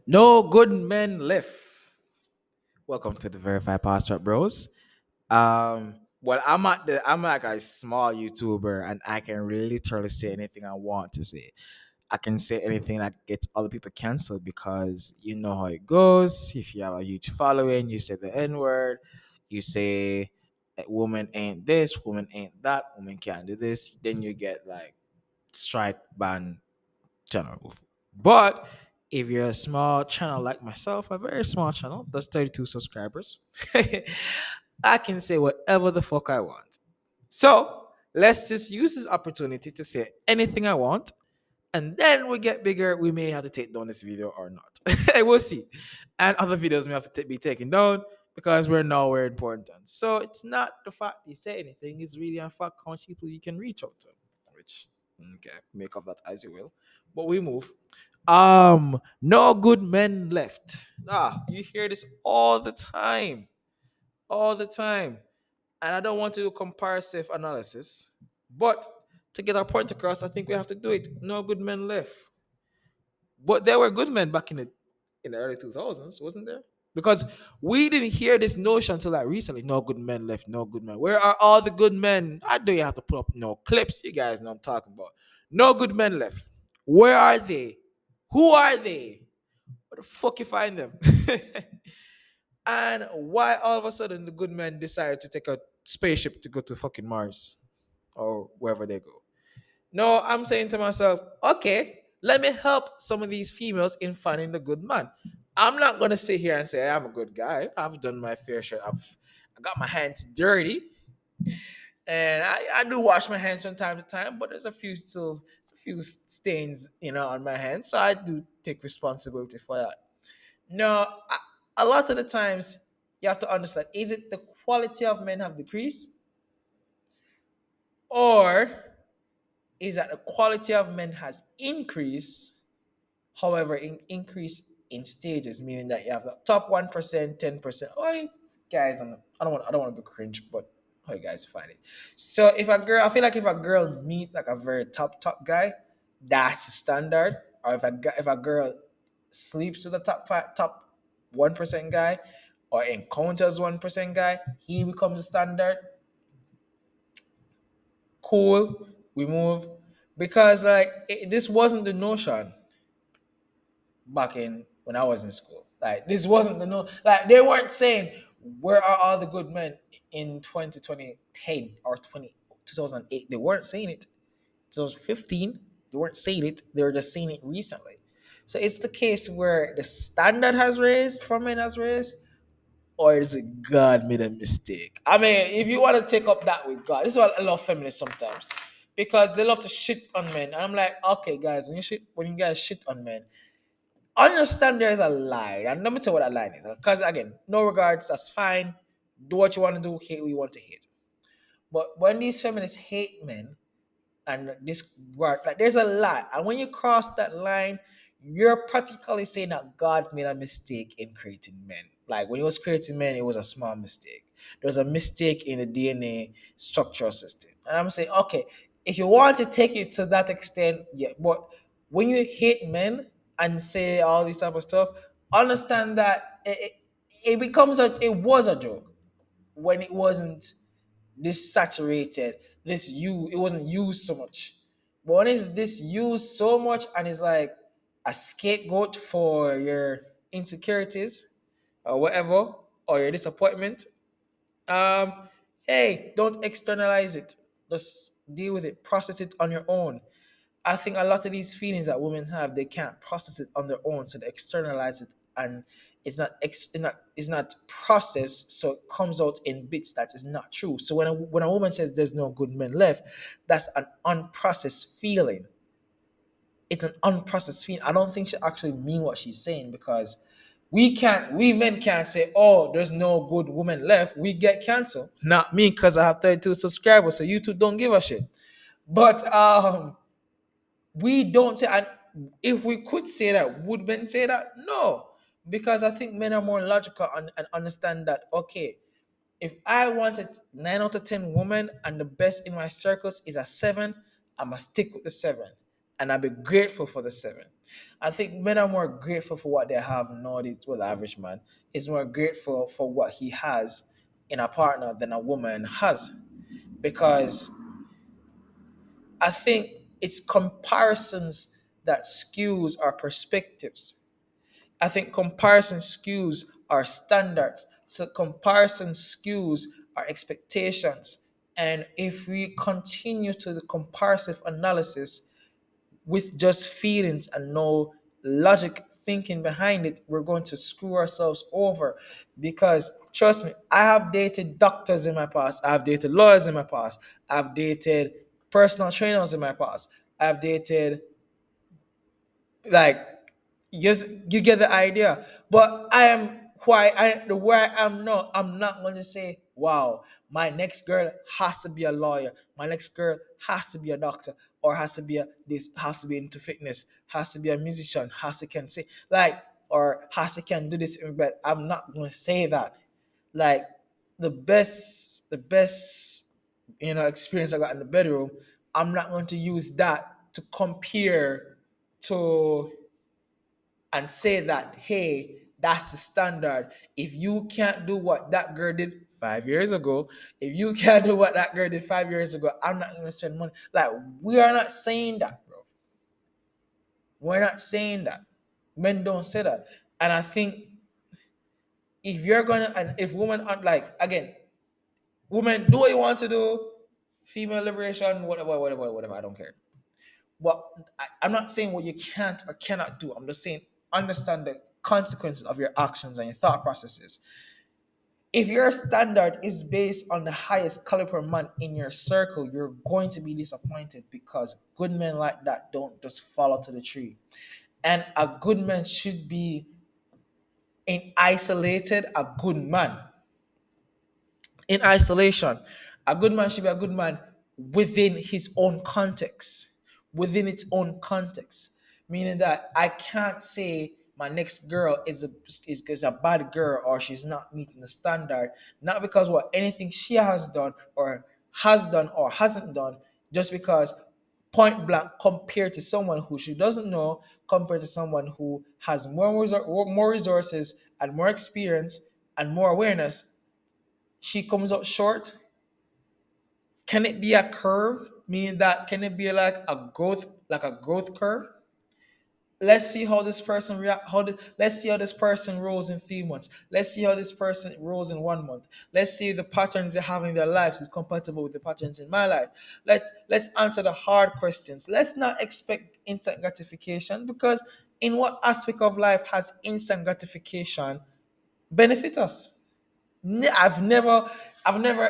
No good men left. Welcome to the Verified Pastor Bros. Well, I'm like a small YouTuber, and I can literally say anything I want to say. I can say anything that gets other people canceled because you know how it goes. If you have a huge following, you say the N word, you say woman ain't this, woman ain't that, woman can't do this. Then you get like strike ban channel. But if you're a small channel like myself, a very small channel, that's 32 subscribers, I can say whatever the fuck I want. So let's just use this opportunity to say anything I want. And then we get bigger, we may have to take down this video or not. We'll see. And other videos may have to be taken down because we're nowhere important. So it's not the fact you say anything, it's really a fact how much people you can reach out to. Which okay, make of that as you will. But we move. No good men left. You hear this all the time. All the time. And I don't want to do comparative analysis, but to get our point across, I think we have to do it. No good men left. But there were good men back in the early 2000s, wasn't there? Because we didn't hear this notion until like recently. No good men left. No good men. Where are all the good men? I do you have to put up no clips. You guys know what I'm talking about. No good men left. Where are they? Who are they? Where the fuck you find them? And why all of a sudden the good men decided to take a spaceship to go to fucking Mars or wherever they go? No, I'm saying to myself, okay, let me help some of these females in finding the good man. I'm not gonna sit here and say I'm a good guy. I've done my fair share. I got my hands dirty, and I do wash my hands from time to time. But there's a few stains, on my hands. So I do take responsibility for that. No, a lot of the times you have to understand: is it the quality of men have decreased, or is that the quality of men has increased? However, increase in stages, meaning that you have the top 1%, 10%. Oh, guys, I don't want to be cringe, but how you guys find it? So I feel like if a girl meet like a very top guy, that's standard. Or if a girl sleeps with a top 1% guy, or encounters 1% guy, he becomes a standard. Cool, we move because like this wasn't the notion back in when I was in school. Like this wasn't the no, like they weren't saying where are all the good men in 2010 or 2008. They weren't saying it. 2015, they weren't saying it. They were just saying it recently. So it's the case where the standard has raised for men has raised, or is it God made a mistake? I mean, if you want to take up that with God, this is what I love feminists sometimes because they love to shit on men. And I'm like, okay, guys, when you guys shit on men, understand there is a line, and let me tell you what that line is. Because again, no regards, that's fine. Do what you want to do, hate what you want to hate. But when these feminists hate men, and this word, like there's a lot, and when you cross that line, you're practically saying that God made a mistake in creating men. Like when he was creating men, it was a small mistake. There was a mistake in the DNA structural system, and I'm saying, okay, if you want to take it to that extent, yeah. But when you hate men and say all this type of stuff, understand that it was a joke when it wasn't this saturated, it wasn't used so much. But when it's this used so much and it's like a scapegoat for your insecurities or whatever, or your disappointment, um, hey, don't externalize it. Just deal with it, process it on your own. I think a lot of these feelings that women have, they can't process it on their own, so they externalize it, and it's not processed, so it comes out in bits that is not true. So when a woman says there's no good men left, that's an unprocessed feeling. It's an unprocessed feeling. I don't think she actually mean what she's saying because we men can't say, oh, there's no good woman left. We get canceled. Not me, because I have 32 subscribers, so YouTube don't give a shit. But we don't say, and if we could say that, would men say that? No, because I think men are more logical and understand that, okay, if I wanted 9 out of 10 women and the best in my circles is a 7, I must stick with the 7, and I'll be grateful for the 7. I think men are more grateful for what they have nowadays. Well, the average man is more grateful for what he has in a partner than a woman has, because I think it's comparisons that skews our perspectives. I think comparison skews our standards. So comparison skews our expectations. And if we continue to the comparative analysis with just feelings and no logic thinking behind it, we're going to screw ourselves over. Because trust me, I have dated doctors in my past, I've dated lawyers in my past, I've dated personal trainers in my past, I've dated, like, yes, you get the idea. But I am why I the where I am now. I'm not going to say, "Wow, my next girl has to be a lawyer. My next girl has to be a doctor, or has to be a this has to be into fitness, has to be a musician, has to can say like, or has to can do this in bed." I'm not going to say that. Like, the best experience I got in the bedroom. I'm not going to use that to compare to and say that, hey, that's the standard. If you can't do what that girl did 5 years ago, if you can't do what that girl did 5 years ago, I'm not going to spend money. Like, we are not saying that, bro. We're not saying that. Men don't say that. And I think if you're going to, and if women aren't, like, again, women, do what you want to do, female liberation, whatever, whatever, whatever, I don't care. But I'm not saying what you can't or cannot do. I'm just saying understand the consequences of your actions and your thought processes. If your standard is based on the highest caliber man in your circle, you're going to be disappointed, because good men like that don't just fall out of the tree. And a good man should be in isolated a good man in isolation. A good man should be a good man within his own context, within its own context. Meaning that I can't say my next girl is a bad girl, or she's not meeting the standard, not because what anything she has done or hasn't done, just because point blank compared to someone who she doesn't know, compared to someone who has more resources and more experience and more awareness, she comes up short. Can it be a curve? Meaning that can it be like a growth curve? Let's see how this person react. Let's see how this person rolls in 3 months. Let's see how this person rolls in 1 month. Let's see if the patterns they have in their lives is compatible with the patterns in my life. Let's answer the hard questions. Let's not expect instant gratification, because in what aspect of life has instant gratification benefit us? I've never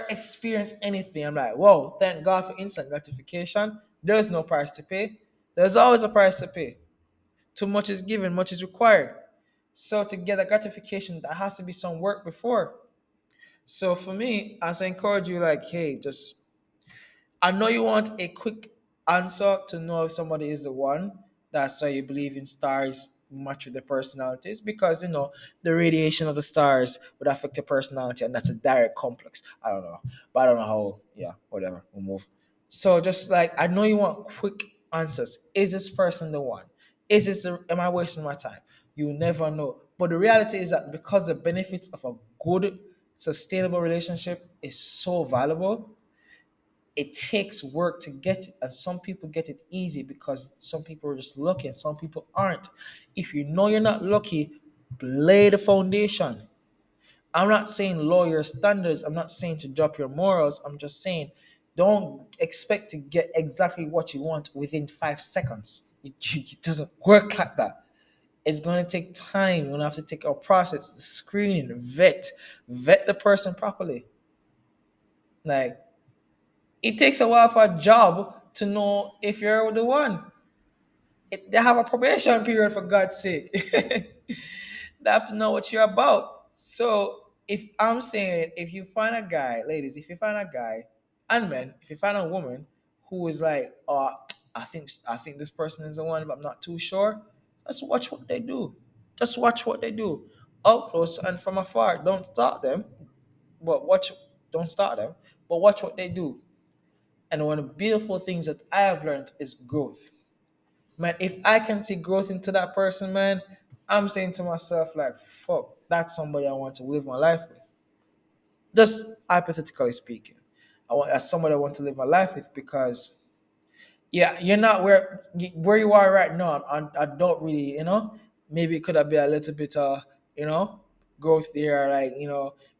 experienced anything. I'm like, whoa, thank God for instant gratification. There's no price to pay. There's always a price to pay. Too much is given, much is required. So to get a gratification, there has to be some work before. So for me, as I encourage you, like, hey, just I know you want a quick answer to know if somebody is the one. That's why you believe in stars match with the personalities, because the radiation of the stars would affect your personality, and that's a direct complex. I don't know, but I don't know how. Yeah, whatever. We'll move. So just like I know you want quick answers. Is this person the one? Am I wasting my time? You never know. But the reality is that because the benefits of a good, sustainable relationship is so valuable, it takes work to get it, and some people get it easy because some people are just lucky and some people aren't. If you know you're not lucky, lay the foundation. I'm not saying lower your standards, I'm not saying to drop your morals, I'm just saying don't expect to get exactly what you want within 5 seconds. It doesn't work like that. It's going to take time. We're going to have to take our process, screening, vet the person properly. Like, it takes a while for a job to know if you're the one. They have a probation period, for God's sake. They have to know what you're about. So if I'm saying, if you find a guy, ladies, if you find a guy, and men, if you find a woman who is like, oh, I think this person is the one, but I'm not too sure. Just watch what they do. Just watch what they do, up close and from afar. Don't start them, but watch. Don't start them, but watch what they do. And one of the beautiful things that I have learned is growth. Man, if I can see growth into that person, man, I'm saying to myself, like, fuck, that's somebody I want to live my life with. Just hypothetically speaking, I want that's somebody I want to live my life with because yeah, you're not where you are right now. I don't really, maybe it could have been a little bit you know, growth there. Like,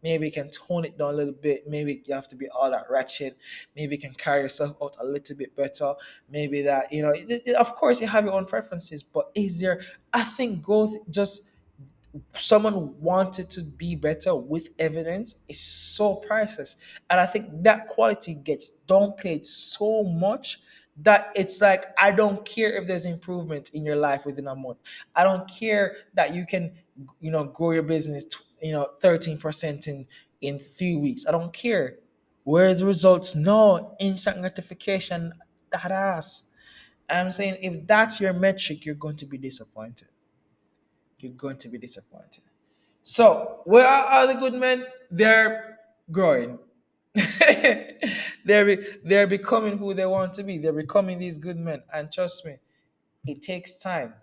maybe you can tone it down a little bit. Maybe you have to be all that ratchet. Maybe you can carry yourself out a little bit better. Maybe that, of course you have your own preferences, but is there? I think growth just someone wanted to be better with evidence is so priceless. And I think that quality gets downplayed so much that it's like, I don't care if there's improvement in your life within a month. I don't care that you can, grow your business, 13% in 3 weeks. I don't care. Where's the results? No, instant gratification, that ass. I'm saying if that's your metric, you're going to be disappointed. You're going to be disappointed. So, where are the good men? They're growing. they're becoming who they want to be. They're becoming these good men. And trust me, it takes time.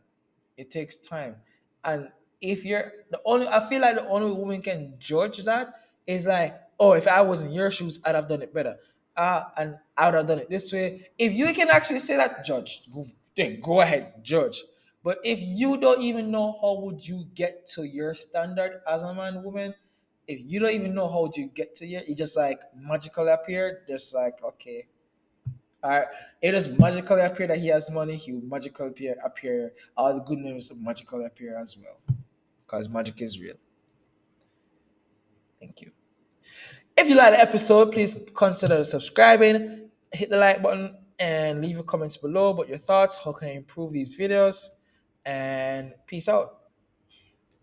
It takes time. And if you're the only, I feel like the only woman can judge that is like, oh, if I was in your shoes, I'd have done it better. And I would have done it this way. If you can actually say that, judge, then go ahead, judge. But if you don't even know how would you get to your standard as a man, woman, if you don't even know how would you get to it, it just like magically appeared, just like okay, uh, it just magically appear that he has money. He will magically appear. All the good names will magically appear as well, because magic is real. Thank you. If you like the episode, please consider subscribing, hit the like button, and leave your comments below about your thoughts. How can I improve these videos? And peace out.